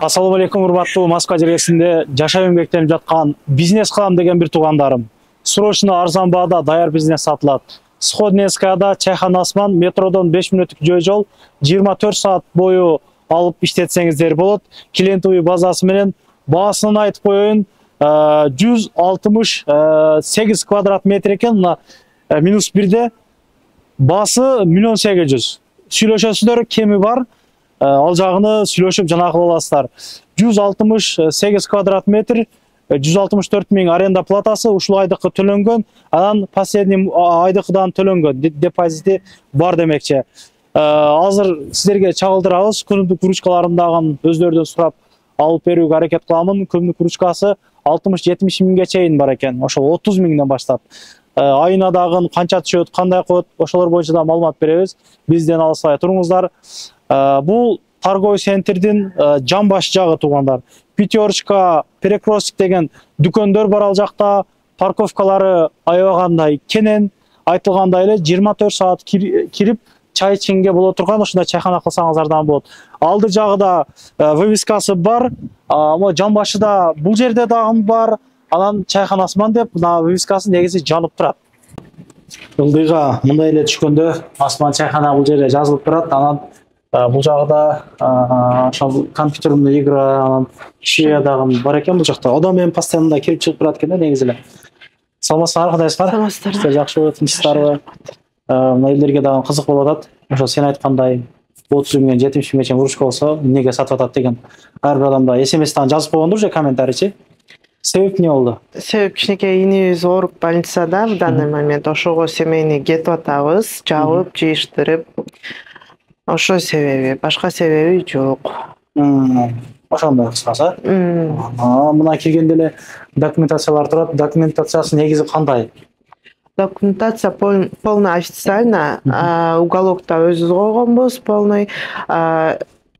Ассаламу алейкум, урматтуу Москва жергесинде жашап эмгектенип жаткан бизнес кылам деген бир туугандарым. Срочно арзан баада даяр бизнес сатылат. Сходнескаяда чайхан Осман, метродон 5 мүнөттүк жол, 24 саат бою алып иштетсеңиздер болот. Клиентовый базасы менен баасынан айтып коеюн, 168 квадрат метр экен, мына минус 1де баасы 1.800.000. Сүйлөшөсүздөр, кеми бар. Ал жагыны сүйлөшүп жана кылып аласыздар. 168 квадрат метр, 164 000 аренда платасы, ушул айдыкы төлөнгөн, анан последний айдыкыдан төлөнгөн депозити бар демекчи. Азыр сиздерге чагылдырабыз, көмүктүк ручкаларындагы өздөрүдөн сурап алып берүүгө аракет кыламын. Көмүктүк ручкасы 60-70 миңге чейин бар экен, ошол 30 миңден баштап. Айына дагы канча түшөт, кандай коет, ошолор боюнча да маалымат беребиз. Бизден алыспай туруңуздар. Бул торговый центрдин жан баш жагы туугандар. Пятерочка, Перекрестик деген дүкөндөр бар ал жакта, парковкалары аябагандай кенен, айтылгандай эле 24 саат кирип чай ичкенге боло турган, ушундай чайхана кылсаңыздардан болот. Алды жагыда вывескасы бар, жан башыда бул жерде дагы бар, анан чайхан Осман деп мына вывескасы негизи жанып турат. Ылдыйга мындай эле түшкөндө Осман чайхана бул жерде жазылып турат, анан бул жагда ошол компьютерный игра, анан шия дагы бар экен бул жакта. Адам менен постоянно кирип чыгып турат экен да негизиле. Саламатсыздар, кандайсыздар? Саламатсыздар. Сиздер жакшы болуп атасыздарбы? Мына элдерге дагы кызык болуп атат. Ошо сен айткандай 30 миңден 70 миңге чейин урушка болсо эмнеге сатып атат деген ар бир адамда SMS-тан жазып койгондур же комментарийчи. Себеп эмне болду? Себеп кичинекей инибиз ооруп больницада в данный момент, ошого семейный кетип атабыз, жабып, жыйыштырып. Ошо себеби, башка себеби жок. Ошондой кыскасы. Мына киргенде эле документациялар турат. Документациясы негизи кандай? Документация полный официально, уголокто өзүбүз койгонбуз, полный.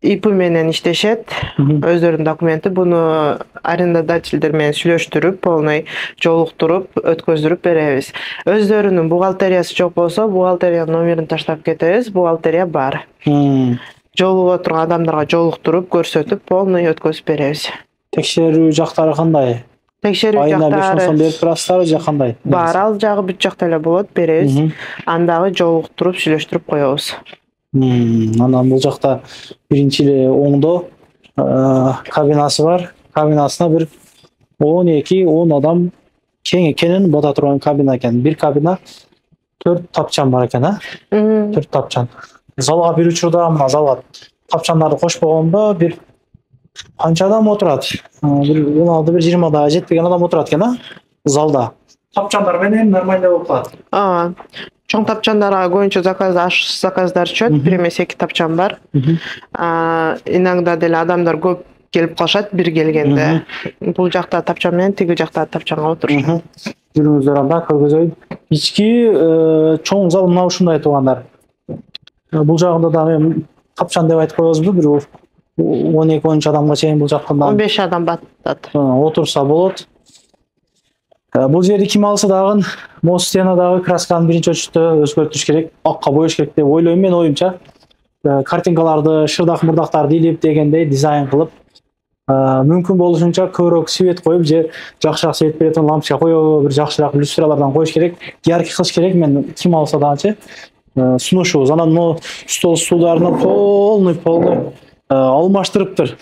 ИП менен иштешет, өздөрүнүн документи. Буну арендодательдер менен сүйлөштүрүп, полный жолуктуруп, өткөздүрүп беребиз. Өздөрүнүн бухгалтериясы жок болсо, бухгалтерия номерин таштап кетебиз, бухгалтерия бар. Жолугуп отурган адамдарга жолуктуруп, көрсөтүп, полный өткөзүп беребиз. Текшерүү жактары кандай? Текшерүү жактары айына 5 сом берип турасыздарбы же кандай? Бар, ал жагы бүт жакта эле болот, беребиз. Андагы жолуктуруп, сүйлөштүрүп коебуз. Анан бул жакта биринчи эле оңдо кабинасы бар. Кабинасына бир 12-10 адам кенен бата турган кабина экен. Бир кабина 4 тапчан бар экен, 4 тапчан. Залга бир учурда мына залга тапчандарды кошпогондо бир канча адам отурат? Бир 16-20 да жетпеген адам отурат экен, залда. Тапчандар менен нормально болуп калат. Чоң тапчандарга көбүнчө заказдар түшөт, 1-2 тапчан бар. Иногда деле адамдар көп келип калышат бир келгенде. Бул жакта тапчан менен тиги жакта тапчанга отурушат. Жүрүңүздөр анда көргөзөйүн. Ички чоң зал мына ушундай туугандар. Бул жагында дагы тапчан деп айтып коебузбу, бир 12-13 адамга чейин бул жактан 15 адам батат. Отурса болот. Бул жерди ким алса дагы мост стенадагы красканы биринчи очту өзгөртүш керек, акка боеш керек деп ойлойм мен, оюмча. Картинкаларды, шырдак-мырдактарды илип дегендей дизайн кылып, мүмкүн болушунча көбүрөөк свет коюп же жакшыраак свет беретін лампочка коюп, бир жакшыраак люстралардан коюш керек, яркий кылыш керек. Мен ким алса дагычы сунушубуз. Анан могу стол стулдарын полный алмаштырыптыр.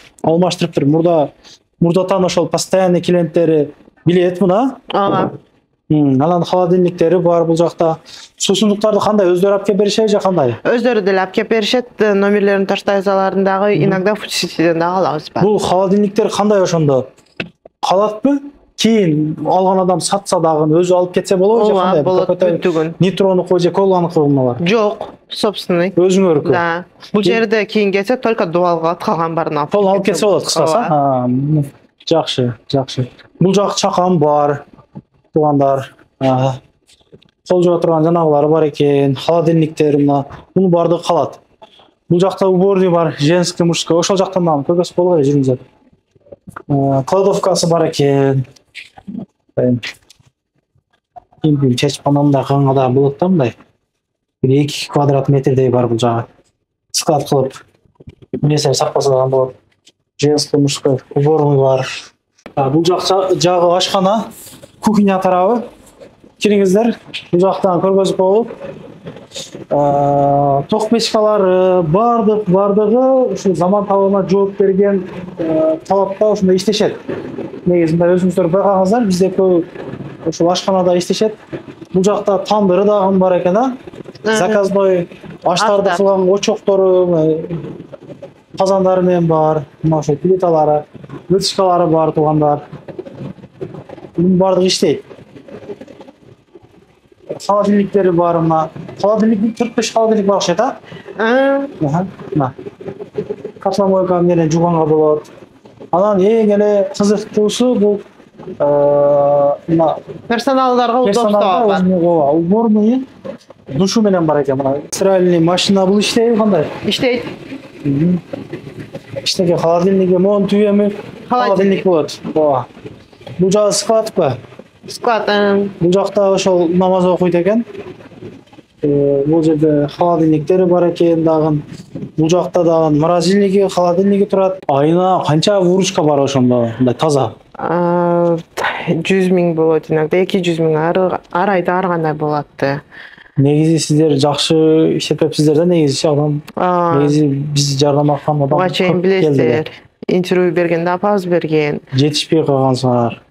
Мурдатан ошол постоянный клиенттери билет мына. Анан холодильниктери бар бул жакта. Суусундуктарды кандай өздөрү алып келип беришеби же кандай? Өздөрү деле алып келип беришет, номерлерин таштайбыз алардын дагы, иногда фудситиден дагы алабыз. Бул холодильниктер кандай ошондо? Калатпы? Кийин алган адам сатса дагы өзү алып кетсе болобу же кандай? Болот, бүтүгүн. Нитронуку же коланыкы булар? Жок, собственный. Өзүңөрүкү. Да. Бул жерде кийин кетсе только дуалга калган барын алып кетсе болот кыскасы. Жакшы. Бул жак чакан бар. Туугандар, кол жуа турган жанагылары бар экен, холодильниктер мына, муну баардыгы калат. Бул жакта уборный бар, женский, мужской, ошол жактан дагы көргөзүп болго жүрүңүздөр. Кладовкасы бар экен. Кийин чечип анандай кылганга да болот да мындай. 1-2 квадрат метрдей бар бул жагы. Склад кылып, нерсе сакпаса да болот. Женский, мужской уборный бар. Бул жагы ашкана, кухня тарабы. Келиңиздер, бул жактан көргөзүп болуп. Ток печкалары бардыгы ушу заман талабына жооп берген талапта ушундай иштешет. Негизинде өзүңүздөр байкагаңыздар, бизде көп ушул ашканада иштешет. Бул жакта тандыры дагы бар экен, а? Заказной аштарды кылган очоктору, казандары менен бар, ошо плиталары, вытяжкалары бар туугандар. Бунун бардыгы иштейт. Холодильниктери бар, мына холодильник 4-5 холодильник бар окшойт, а? Мына. Касламойка менен жууганга болот. Анан эң эле кызыктуусу бул мына Персоналдарга удобство бар. Уборный душу менен бар экен. Мына стиральный машина бул иштейби кандай? Иштейт. Иштеге холодильниги мон түбөмү холодильник болот. Ооба. Бул жагы складпы? Склад. Бул жакта ошол намаз окуйт экен. Бул жерде холодильниктери бар экен дагы. Бул жакта дагы морозильниги, холодильниги турат. Айына канча выручка бар ошондо? Мындай таза. 100 000 болот, иногда 200 000 ар айда ар кандай болот. Негизи сиздер жакшы иштетипсиздер да, негизи адам. Негизи биз жардамдашкан адам. Буга чейин билесиздер. Интервью бергенде апабыз берген. Жетишпей калгансыңар.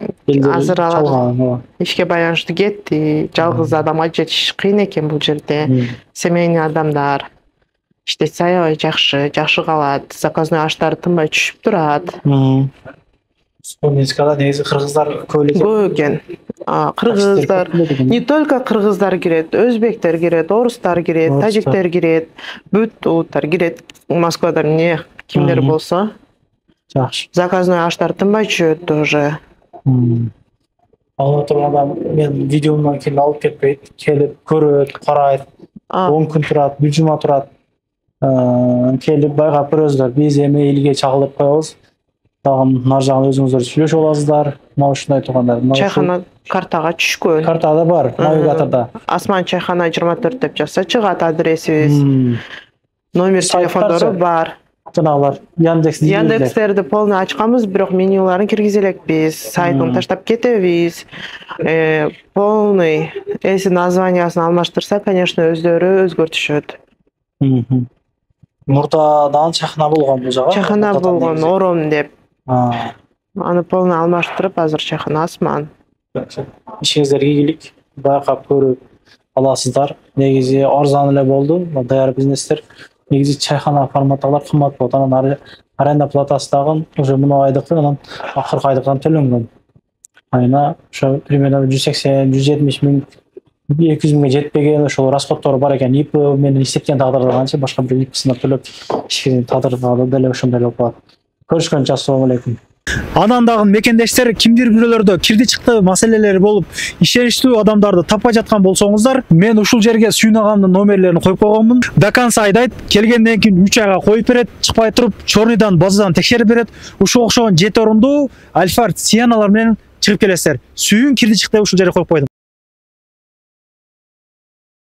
Азыр алар ишке байланыштуу кетти. Жалгыз адамга жетиш кыйын экен бул жерде. Семейный адамдар иштесе аябай жакшы калат. Заказной аштар тынбай түшүп турат. Спонницкада негизи кыргыздар көп экен. Кыргыздар, не только кыргыздар кирет, өзбектер кирет, орустар кирет, тажиктер кирет, бүт улуттар кирет. Москвада эмне кимдер болсо. Жакшы. Заказной аштар тынбай түшөт тоже. Алып турганда мен видеомдон кийин алып кетпейт, келип көрөт, карайт. 10 күн турат, бир жума турат. Келип байкап көрөсүздөр. Биз эми элге чагылып коебуз. Дагы нар жагын өзүңүздөр сүйлөшүп аласыздар. Мына ушундай туугандар. Чайхана картага түшкөн. Картада бар, навигаторда. Асман чайхана 24 деп жазса чыгат адресибиз. Номер телефондору бар. Жанагылар Яндекстерди полный ачканбыз, бирок менюларын киргизе элекпиз. Сайтын таштап кетебиз. Полный эси названиясын алмаштырса, конечно, өздөрү өзгөртүшөт. Мурдадан чайхана болгон бул жага. Чайхана болгон, Ором деп. Аны полный алмаштырып, азыр чайхана Асман. Ишиңиздерге ийгилик, байкап көрүп аласыздар. Негизи арзан эле болду, даяр бизнестер. Негизи чайхана форматтагылар кымбат болот. Анан аренда платасы дагы уже мына айдыктан, анан акыркы айдыктан төлөнгөн. Айына ошо примерно 180-170 миң, 200 миңге жетпеген ошол расходтору бар экен. ИП менен иштеткен тагдырда канча башка бир ИПсине төлөп ишкен тагдырда деле ошондой болуп калат. Көрүшкөнчө ассалам алейкум. Анан дагы мекендештер кимдир бирөөлөрдө кирди чыкты маселелери болуп, ишеничтүү адамдарды таппай жаткан болсоңуздар, мен ушул жерге сүйүнагамдын номерлерин коюп койгонмун. До конца айдайт, келгенден кийин 3 айга коюп берет, чыкпай туруп, чорныйдан базадан текшерип берет. Ушул окшогон 7 орунду Альфард Сианалар менен чыгып келесиздер. Сүйүн кирди чыкты ушул жерге коюп койдум.